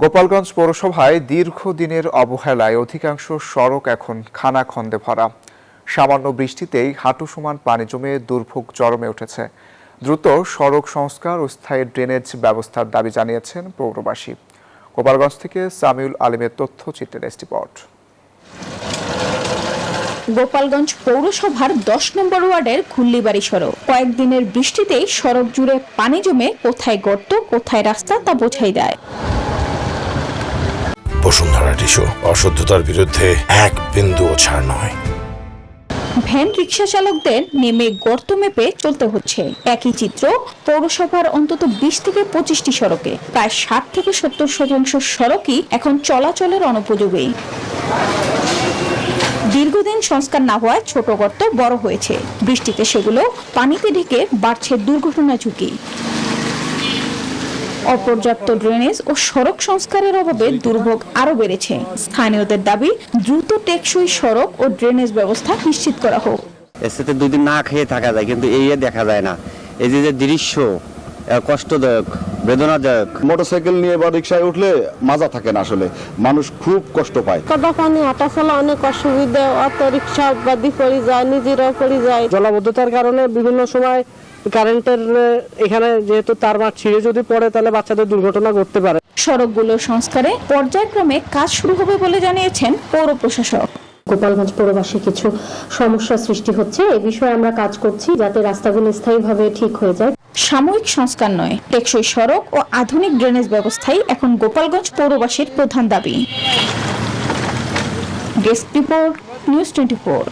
গোপালগঞ্জ পৌরসভায় দীর্ঘদিনের অবহেলায় অধিকাংশ সড়ক এখন খানাখন্দে ভরা। সামান্য বৃষ্টিতেই হাঁটু সমান পানি জমে দুর্ভোগ চরমে উঠেছে। দ্রুত সড়ক সংস্কার ও স্থায়ী ড্রেনেজ ব্যবস্থার দাবি জানিয়েছেন পৌরবাসী। গোপালগঞ্জ থেকে সামিউল আলমের তথ্যচিত্রের রিপোর্ট। গোপালগঞ্জ পৌরসভার 10 নম্বর ওয়ার্ডের খুল্লিবাড়ি সড়ক কয়েকদিনের বৃষ্টিতেই সড়ক জুড়ে পানি জমে কোথায় গর্ত কোথায় রাস্তা তা বোঝাই দেয়। বসুন্ধরা টিস্যু, অশুদ্ধতার বিরুদ্ধে এক বিন্দুও ছাড় নয়। ভ্যান রিক্সা চালকদের নেমে গর্ত মেপে চলতে হচ্ছে। একই চিত্র পৌরসভার অন্তত 20 থেকে 25টি সড়কে। প্রায় 60 থেকে 70% সড়কই এখন চলাচলের অনুপযোগী। দীর্ঘদিন সংস্কার না হওয়ায় ছোট গর্ত বড় হয়েছে। বৃষ্টিতে সেগুলো পানিতে ঢেকে বাড়ছে দুর্ঘটনা ঝুঁকি। অপর্যাপ্ত ড্রেনেজ ও সড়ক সংস্কারের অভাবে দুর্ভোগ আরো বেড়েছে। স্থানীয়দের দাবি দ্রুত টেকসই সড়ক ও ড্রেনেজ ব্যবস্থা নিশ্চিত করা হোক। এর সাথে 2 দিন না খেয়ে থাকা যায়, কিন্তু এই দেখা যায় না। এই যে দৃশ্য কষ্টদায়ক, বেদনাদায়ক। মোটরসাইকেল নিয়ে বা রিক্সায় উঠলে মাজা থাকে না, আসলে মানুষ খুব কষ্ট পায়। কাদা পানি হাঁটা চলা অনেক অসুবিধা, অটো রিক্সা বাদি পড়ে যায়, নিজেরাও পড়ে যায়। জলাবদ্ধতার কারণে বিভিন্ন সময় কারেন্টের এখানে যেহেতু তারমার ছিঁড়ে যদি পড়ে তাহলে বাচ্চাদের দুর্ঘটনা ঘটতে পারে। সড়কগুলো সংস্কারে পর্যায়ক্রমে কাজ শুরু হবে বলে জানিয়েছেন পৌর প্রশাসক। গোপালগঞ্জ পৌরবাসী কিছু সমস্যা সৃষ্টি হচ্ছে, এই বিষয়ে আমরা কাজ করছি যাতে রাস্তাগুলো স্থায়ীভাবে ঠিক হয়ে যায়। সাময়িক সংস্কার নয়, টেকসই সড়ক ও আধুনিক ড্রেনেজ ব্যবস্থাই এখন গোপালগঞ্জ পৌরবাসীর প্রধান দাবি। Desk report, news 24।